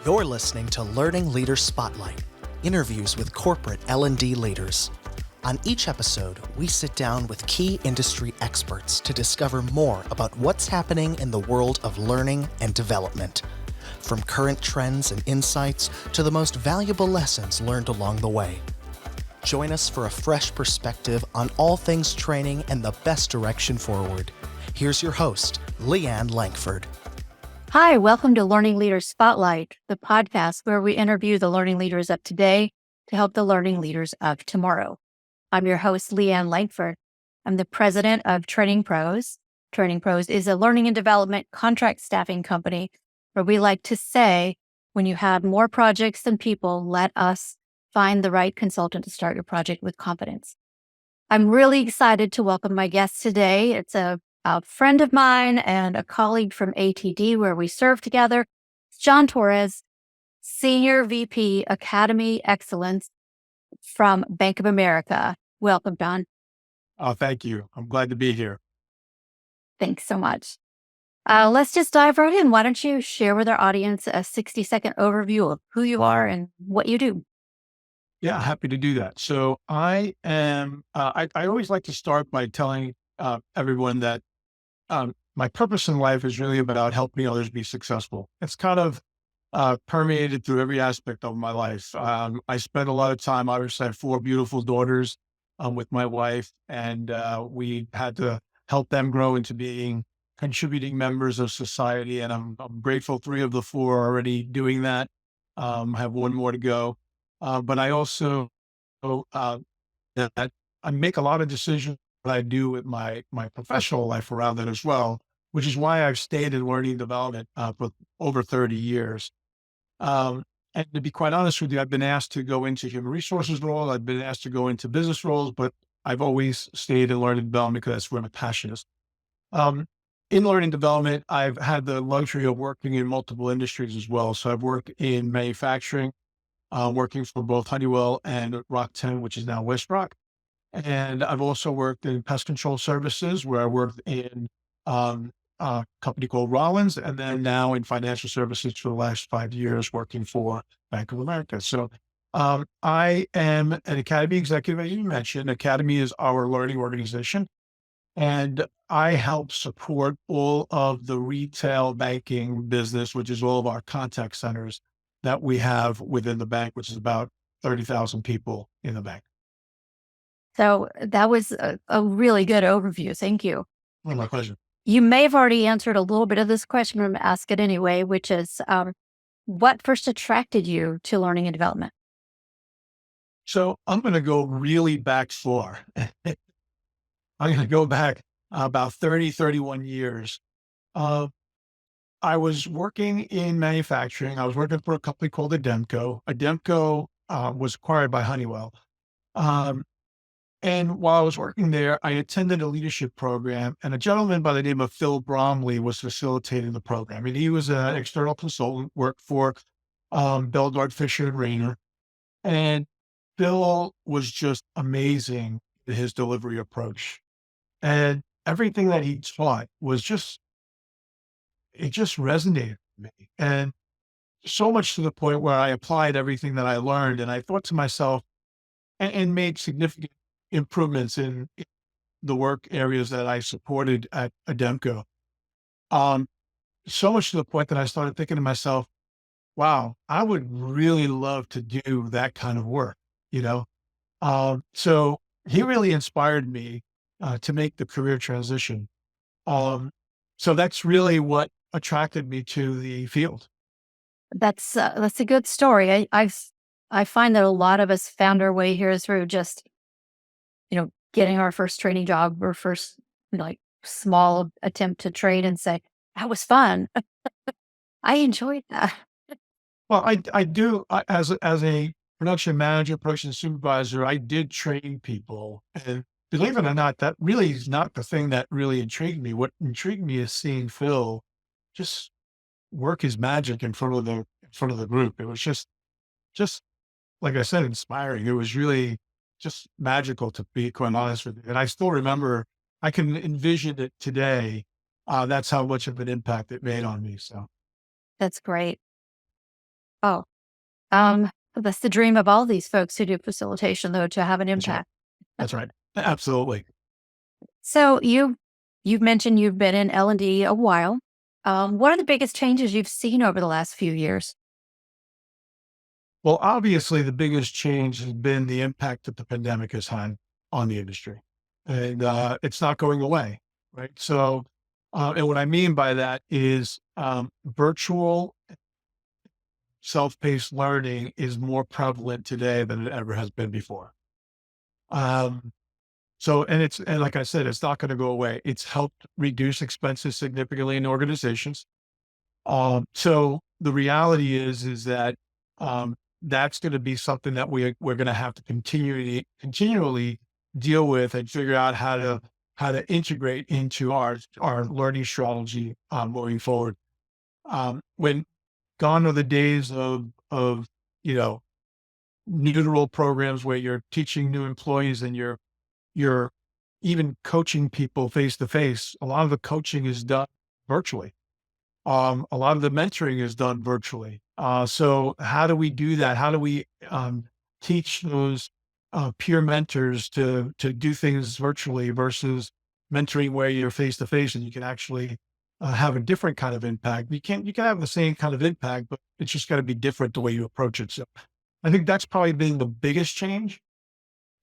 You're listening to Learning Leaders Spotlight, interviews with corporate L&D leaders. On each episode, we sit down with key industry experts to discover more about what's happening in the world of learning and development, from current trends and insights to the most valuable lessons learned along the way. Join us for a fresh perspective on all things training and the best direction forward. Here's your host, Leanne Langford. Hi, welcome to Learning Leaders Spotlight, the podcast where we interview the learning leaders of today to help the learning leaders of tomorrow. I'm your host, Leanne Langford. I'm the president of Training Pros. Training Pros is a learning and development contract staffing company where we like to say, when you have more projects than people, let us find the right consultant to start your project with confidence. I'm really excited to welcome my guest today. It's a friend of mine and a colleague from ATD where we serve together. It's John Torres, Senior VP Academy Excellence from Bank of America. Welcome, John. Oh, thank you. I'm glad to be here. Thanks so much. Let's just dive right in. Why don't you share with our audience a 60-second overview of who you are and what you do? Yeah, happy to do that. So I am, I always like to start by telling everyone that my purpose in life is really about helping others be successful. It's kind of permeated through every aspect of my life. I spend a lot of time, obviously I have 4 beautiful daughters with my wife, and we had to help them grow into being contributing members of society. And I'm grateful 3 of the 4 are already doing that. I have 1 more to go. But I also, that I make a lot of decisions that I do with my professional life around it as well, which is why I've stayed in learning development for over 30 years. And to be quite honest with you, I've been asked to go into human resources roles. I've been asked to go into business roles, but I've always stayed in learning development because that's where my passion is. In learning development, I've had the luxury of working in multiple industries as well. So I've worked in manufacturing, working for both Honeywell and Rock-Tenn, which is now WestRock. And I've also worked in pest control services, where I worked in a company called Rollins, and then now in financial services for the last 5 years, working for Bank of America. So I am an Academy executive, as you mentioned. Academy is our learning organization, and I help support all of the retail banking business, which is all of our contact centers that we have within the bank, which is about 30,000 people in the bank. So that was a really good overview. Thank you. Oh, my pleasure. You may have already answered a little bit of this question, but I'm going to ask it anyway, which is what first attracted you to learning and development? So I'm going to go really back far. I'm going to go back about 30, 31 years. I was working in manufacturing. I was working for a company called Ademco. Ademco was acquired by Honeywell. And while I was working there, I attended a leadership program, and a gentleman by the name of Phil Bromley was facilitating the program. And he was an external consultant, worked for Belgard, Fisher and Rayner. And Phil was just amazing in his delivery approach. And everything that he taught was it just resonated with me. And so much to the point where I applied everything that I learned. And I thought to myself, and made significant improvements in the work areas that I supported at Ademco. So much to the point that I started thinking to myself, wow, I would really love to do that kind of work, you know? So he really inspired me to make the career transition. So that's really what attracted me to the field. That's a good story. I find that a lot of us found our way here through just, getting our first training job or first small attempt to trade and say, that was fun. I enjoyed that. Well, I do, as a production manager, production supervisor, I did train people, and believe it or not, that really is not the thing that really intrigued me. What intrigued me is seeing Phil just work his magic in front of the group. It was just like I said, inspiring. It was really just magical, to be quite honest with you. And I still remember, I can envision it today. That's how much of an impact it made on me. So That's great. Oh, that's the dream of all these folks who do facilitation, though, to have an That's right. impact. That's right. Absolutely. So you've mentioned you've been in L&D a while. What are the biggest changes you've seen over the last few years? Well, obviously, the biggest change has been the impact that the pandemic has had on the industry, and it's not going away, right? So, and what I mean by that is virtual self-paced learning is more prevalent today than it ever has been before. Um, and like I said, it's not going to go away. It's helped reduce expenses significantly in organizations. So the reality is that um, that's going to be something that we're going to have to continually deal with and figure out how to integrate into our learning strategy moving forward. When gone are the days of you know neutral programs where you're teaching new employees and you're even coaching people face to face. A lot of the coaching is done virtually. A lot of the mentoring is done virtually. So how do we do that? How do we teach those peer mentors to do things virtually versus mentoring where you're face to face and you can actually have a different kind of impact? You can have the same kind of impact, but it's just got to be different the way you approach it. So I think that's probably been the biggest change.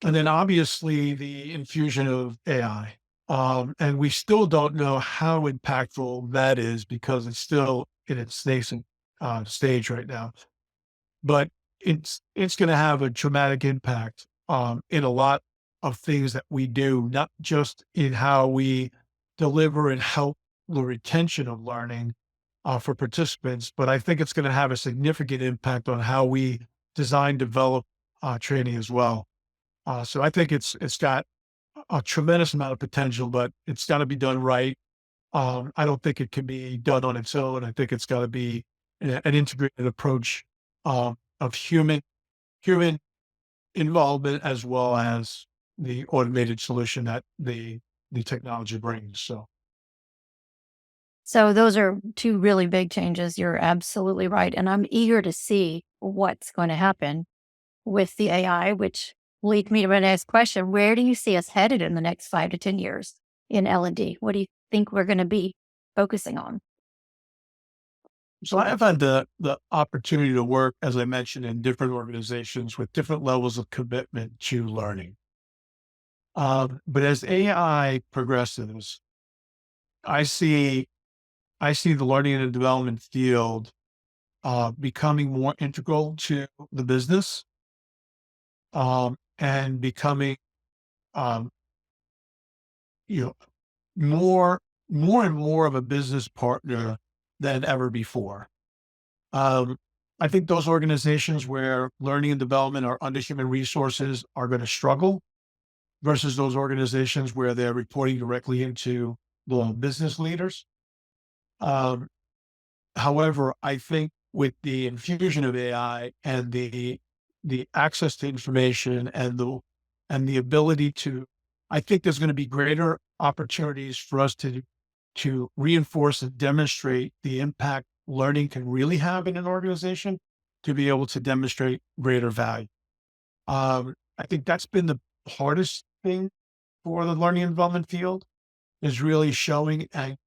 And then obviously the infusion of AI. And we still don't know how impactful that is because it's still in its nascent stage right now. But it's going to have a dramatic impact in a lot of things that we do, not just in how we deliver and help the retention of learning for participants, but I think it's going to have a significant impact on how we design, develop training as well. So I think it's got a tremendous amount of potential, but it's got to be done right. I don't think it can be done on its own. I think it's got to be an integrated approach of human involvement as well as the automated solution that the technology brings. So those are two really big changes. You're absolutely right. And I'm eager to see what's going to happen with the AI, which leads me to my next question. Where do you see us headed in the next 5 to 10 years in L&D? What do you think we're going to be focusing on? So I have had the opportunity to work, as I mentioned, in different organizations with different levels of commitment to learning. But as AI progresses, I see I see the learning and development field becoming more integral to the business and becoming um, you know more and more of a business partner than ever before. Um, I think those organizations where learning and development are under human resources are going to struggle versus those organizations where they're reporting directly into the business leaders. Um, However, I think with the infusion of AI and the access to information and the ability to, I think there's going to be greater opportunities for us to reinforce and demonstrate the impact learning can really have in an organization to be able to demonstrate greater value. I think that's been the hardest thing for the learning and development field is really showing and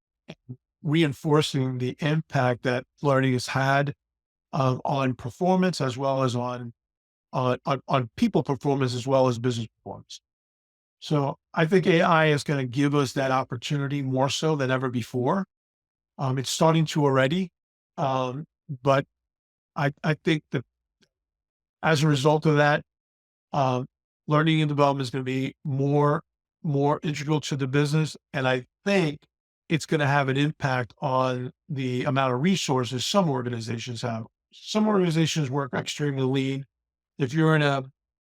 reinforcing the impact that learning has had on performance as well as on people performance as well as business performance. So I think AI is going to give us that opportunity more so than ever before. It's starting to already, but I think that as a result of that, um, learning and development is going to be more integral to the business, and I think it's going to have an impact on the amount of resources some organizations have. Some organizations work extremely lean. If you're in a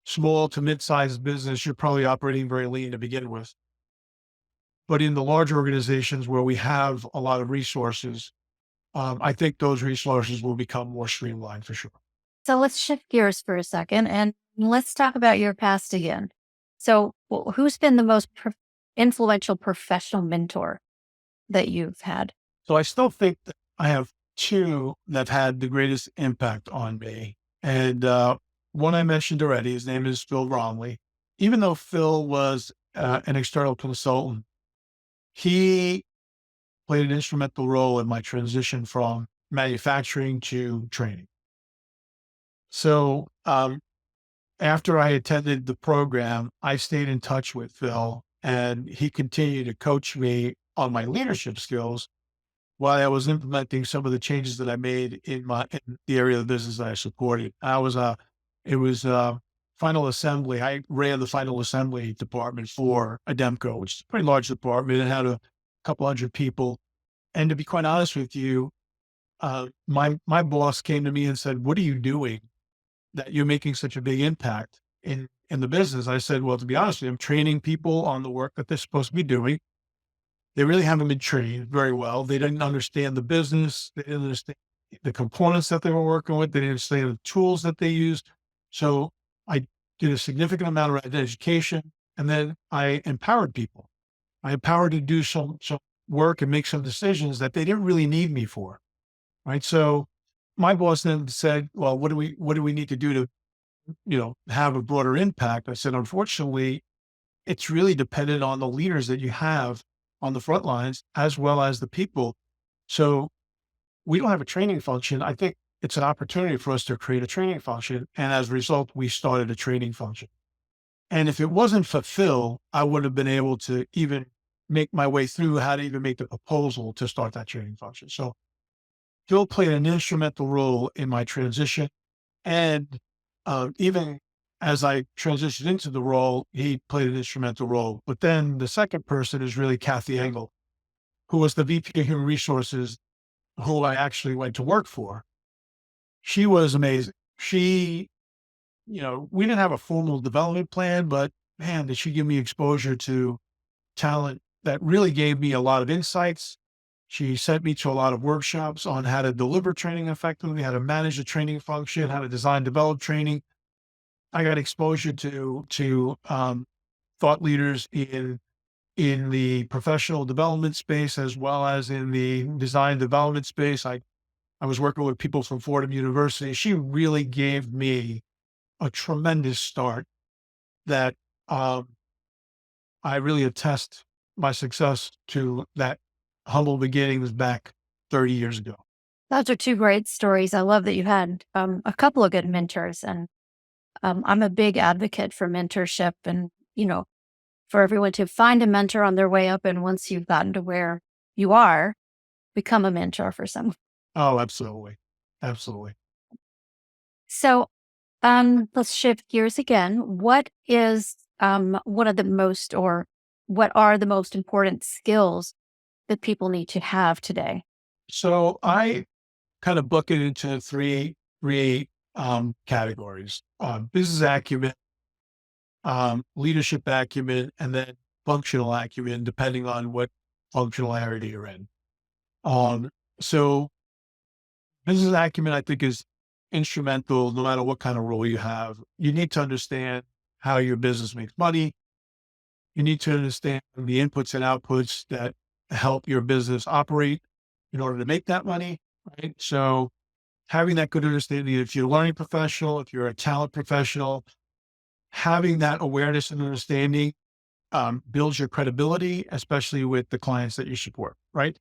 small to mid-sized business, you're probably operating very lean to begin with. But in the larger organizations where we have a lot of resources, I think those resources will become more streamlined for sure. So let's shift gears for a second and let's talk about your past again. So, who's been the most influential professional mentor that you've had? So I still think that I have two that had the greatest impact on me. And one I mentioned already, his name is Phil Bromley. Even though Phil was an external consultant, he played an instrumental role in my transition from manufacturing to training. So after I attended the program, I stayed in touch with Phil, and he continued to coach me on my leadership skills while I was implementing some of the changes that I made in the area of the business that I supported. It was final assembly. I ran the final assembly department for Ademco, which is a pretty large department. It had a couple hundred people. And to be quite honest with you, my boss came to me and said, "What are you doing that you're making such a big impact in the business?" I said, "Well, to be honest with you, I'm training people on the work that they're supposed to be doing. They really haven't been trained very well. They didn't understand the business. They didn't understand the components that they were working with. They didn't understand the tools that they used. So I did a significant amount of education, and then I empowered people. I empowered to do some work and make some decisions that they didn't really need me for." Right. So my boss then said, "Well, what do we need to do to, have a broader impact?" I said, "Unfortunately, it's really dependent on the leaders that you have on the front lines as well as the people. So we don't have a training function. I think it's an opportunity for us to create a training function." And as a result, we started a training function. And if it wasn't for Phil, I would have been able to even make my way through how to even make the proposal to start that training function. So Phil played an instrumental role in my transition. And even as I transitioned into the role, he played an instrumental role. But then the second person is really Kathy Engel, who was the VP of Human Resources, who I actually went to work for. She was amazing. We didn't have a formal development plan, but man, did she give me exposure to talent that really gave me a lot of insights. She sent me to a lot of workshops on how to deliver training effectively, how to manage the training function, how to design, develop training. I got exposure to thought leaders in the professional development space as well as in the design development space. I was working with people from Fordham University. She really gave me a tremendous start that I really attest my success to that humble beginnings back 30 years ago. Those are two great stories. I love that you had a couple of good mentors, and I'm a big advocate for mentorship, and for everyone to find a mentor on their way up, and once you've gotten to where you are, become a mentor for someone. Oh, absolutely. Absolutely. So, let's shift gears again. What is one of the most, or what are the most important skills that people need to have today? So I kind of bucket into three categories: business acumen, leadership acumen, and then functional acumen, depending on what functional area you're in. So business acumen, I think, is instrumental no matter what kind of role you have. You need to understand how your business makes money. You need to understand the inputs and outputs that help your business operate in order to make that money, right? So having that good understanding, if you're a learning professional, if you're a talent professional, having that awareness and understanding builds your credibility, especially with the clients that you support, right?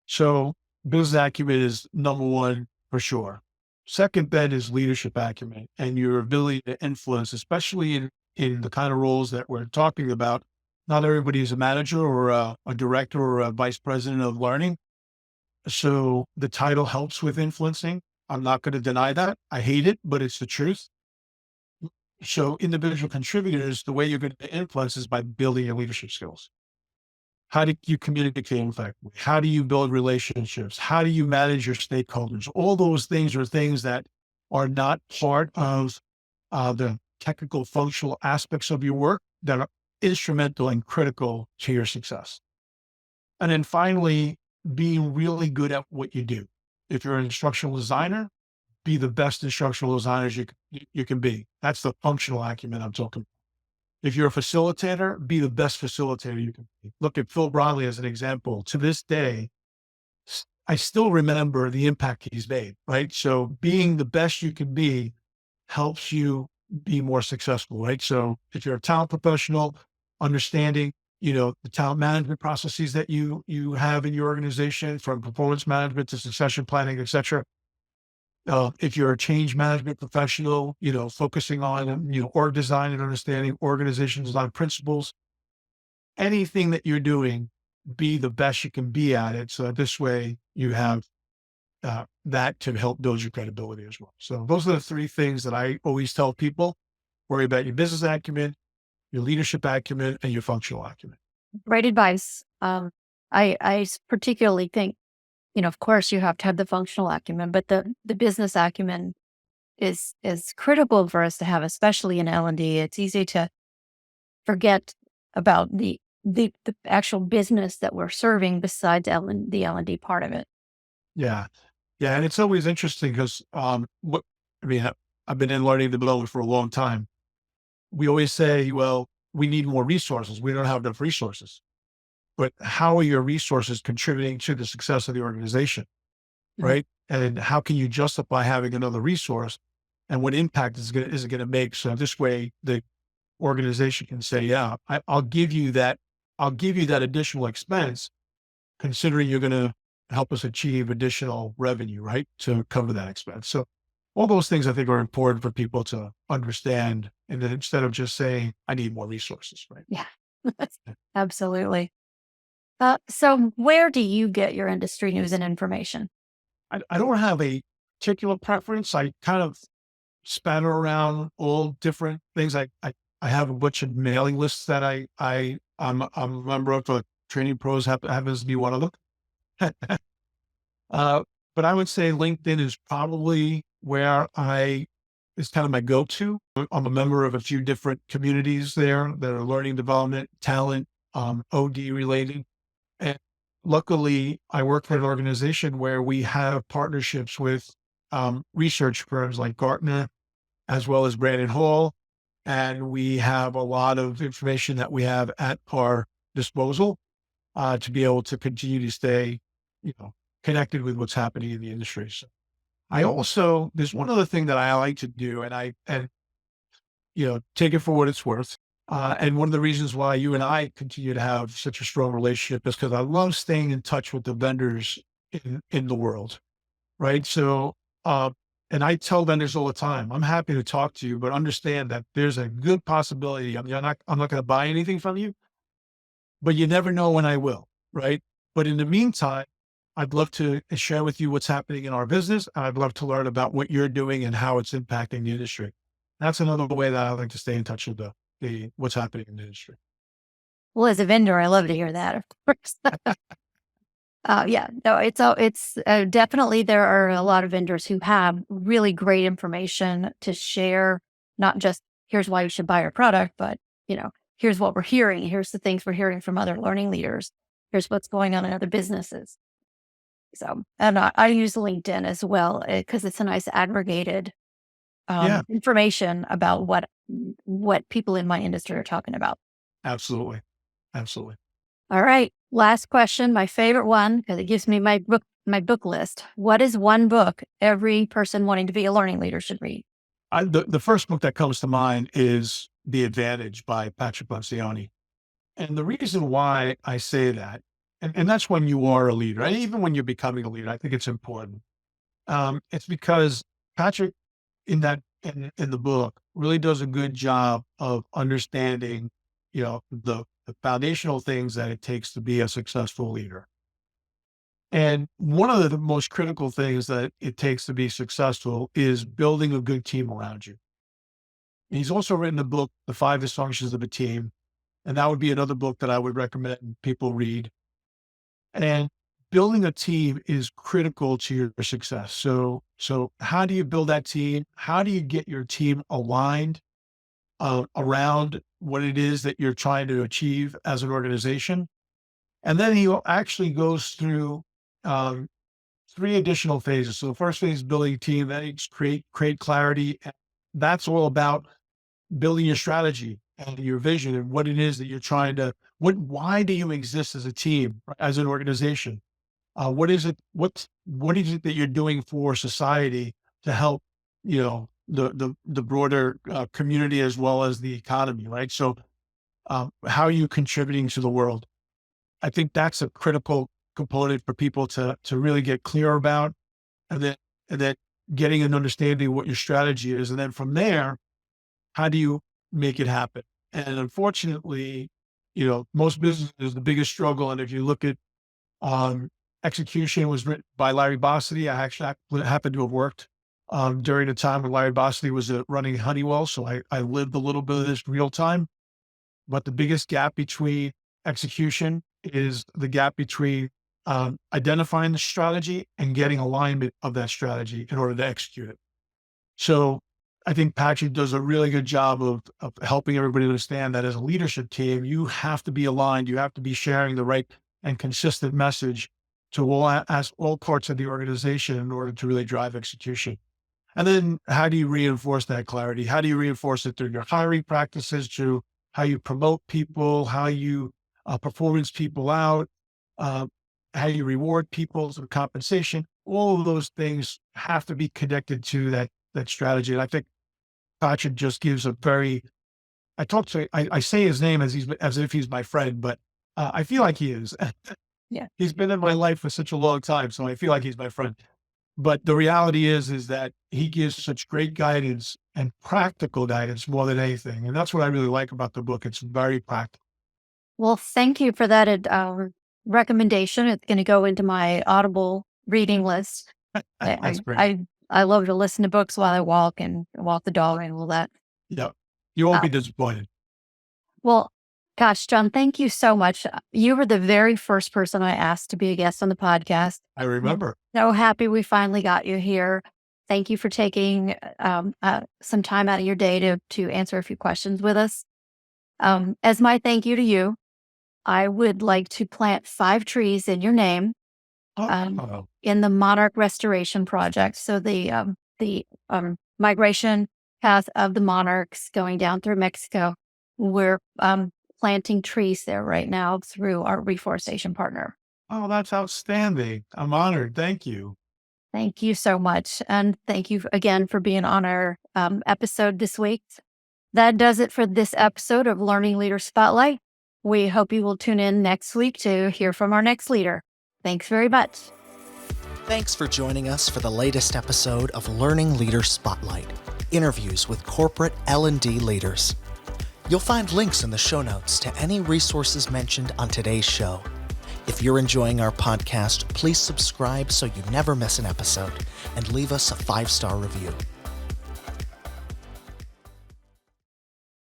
So business acumen is number one for sure. Second then is leadership acumen and your ability to influence, especially in the kind of roles that we're talking about. Not everybody is a manager or a director or a vice president of learning. So the title helps with influencing. I'm not going to deny that. I hate it, but it's the truth. So individual contributors, the way you're going to influence is by building your leadership skills. How do you communicate effectively? How do you build relationships? How do you manage your stakeholders? All those things are things that are not part of the technical functional aspects of your work that are instrumental and critical to your success. And then finally, being really good at what you do. If you're an instructional designer, be the best instructional designers you can be. That's the functional acumen I'm talking about. If you're a facilitator, be the best facilitator you can be. Look at Phil Broadley as an example. To this day, I still remember the impact he's made, right? So being the best you can be helps you be more successful, right? So if you're a talent professional, understanding, the talent management processes that you have in your organization, from performance management to succession planning, et cetera. If you're a change management professional, focusing on, org design and understanding organization design principles, anything that you're doing, be the best you can be at it. So that this way you have that to help build your credibility as well. So those are the three things that I always tell people: worry about your business acumen, your leadership acumen, and your functional acumen. Great advice. Particularly think, of course you have to have the functional acumen, but the business acumen is critical for us to have, especially in L&D. It's easy to forget about the actual business that we're serving besides the L&D part of it. Yeah. Yeah. And it's always interesting because, I've been in learning development for a long time. We always say, well, we need more resources. We don't have enough resources. But how are your resources contributing to the success of the organization? Mhm. Right. And how can you justify having another resource, and what impact is it going to make? So this way the organization can say, yeah, I'll give you that. I'll give you that additional expense, considering you're going to help us achieve additional revenue, right, to cover that expense. So all those things I think are important for people to understand. And then instead of just saying, I need more resources, right? Yeah, absolutely. So where do you get your industry news and information? I don't have a particular preference. I kind of spatter around all different things. I have a bunch of mailing lists that I'm a member of. Training Pros happens to be one of them. uh, but I would say LinkedIn is probably where it's kind of my go-to. I'm a member of a few different communities there that are learning development, talent, OD related. And luckily, I work for an organization where we have partnerships with research firms like Gartner, as well as Brandon Hall. And we have a lot of information that we have at our disposal to be able to continue to stay, connected with what's happening in the industry. So there's one other thing that I like to do, and take it for what it's worth. And one of the reasons why you and I continue to have such a strong relationship is because I love staying in touch with the vendors in the world, right? So, and I tell vendors all the time, I'm happy to talk to you, but understand that there's a good possibility I'm not going to buy anything from you, but you never know when I will, right? But in the meantime, I'd love to share with you what's happening in our business. And I'd love to learn about what you're doing and how it's impacting the industry. That's another way that I like to stay in touch with the what's happening in the industry. Well, as a vendor, I love to hear that, of course. Yeah, no, it's definitely, there are a lot of vendors who have really great information to share. Not just here's why you should buy our product, but here's what we're hearing. Here's the things we're hearing from other learning leaders. Here's what's going on in other businesses. So, and I use LinkedIn as well because it's a nice aggregated Yeah, information about what people in my industry are talking about. absolutely. Absolutely. All right. Last question, my favorite one, because it gives me my book list. What is one book every person wanting to be a learning leader should read? The first book that comes to mind is The Advantage by Patrick Lencioni. And the reason why I say that, and that's when you are a leader, and even when you're becoming a leader, I think it's important. It's because Patrick in the book really does a good job of understanding, the foundational things that it takes to be a successful leader. And one of the most critical things that it takes to be successful is building a good team around you. He's also written a book, The Five Dysfunctions of a Team. And that would be another book that I would recommend people read. And building a team is critical to your success. So how do you build that team? How do you get your team aligned around what it is that you're trying to achieve as an organization? And then he actually goes through um, three additional phases. So the first phase is building a team, then it's create clarity. And that's all about building your strategy and your vision and what it is that you're trying to, why do you exist as a team, as an organization? What is it that you're doing for society to help, the broader community as well as the economy, right? So, how are you contributing to the world? I think that's a critical component for people to really get clear about, and then getting an understanding of what your strategy is, and then from there, how do you make it happen? And unfortunately, most businesses, the biggest struggle, and if you look at um, Execution was written by Larry Bossidy. I actually happened to have worked during the time when Larry Bossidy was running Honeywell. So I lived a little bit of this real time. But the biggest gap between execution is the gap between identifying the strategy and getting alignment of that strategy in order to execute it. So I think Patrick does a really good job of helping everybody understand that as a leadership team, you have to be aligned. You have to be sharing the right and consistent message to all parts of the organization in order to really drive execution. And then how do you reinforce that clarity? How do you reinforce it through your hiring practices, to how you promote people, how you performance people out, uh, how you reward people through compensation? All of those things have to be connected to that strategy. And I think Patrick just gives a very, I say his name as if he's my friend, but I feel like he is. Yeah. He's been in my life for such a long time, so I feel like he's my friend. But the reality is that he gives such great guidance and practical guidance more than anything. And that's what I really like about the book. It's very practical. Well, thank you for that recommendation. It's going to go into my Audible reading list. That's great. I love to listen to books while I walk the dog and all that. Yeah. You won't be disappointed. Well, gosh, John, thank you so much. You were the very first person I asked to be a guest on the podcast. I remember. So happy we finally got you here. Thank you for taking some time out of your day to answer a few questions with us. As my thank you to you, I would like to plant 5 trees in your name in the Monarch Restoration Project. So the migration path of the monarchs going down through Mexico, we're planting trees there right now through our reforestation partner. Oh, that's outstanding. I'm honored. Thank you. Thank you so much. And thank you again for being on our episode this week. That does it for this episode of Learning Leader Spotlight. We hope you will tune in next week to hear from our next leader. Thanks very much. Thanks for joining us for the latest episode of Learning Leader Spotlight, interviews with corporate L&D leaders. You'll find links in the show notes to any resources mentioned on today's show. If you're enjoying our podcast, please subscribe so you never miss an episode and leave us a 5-star review.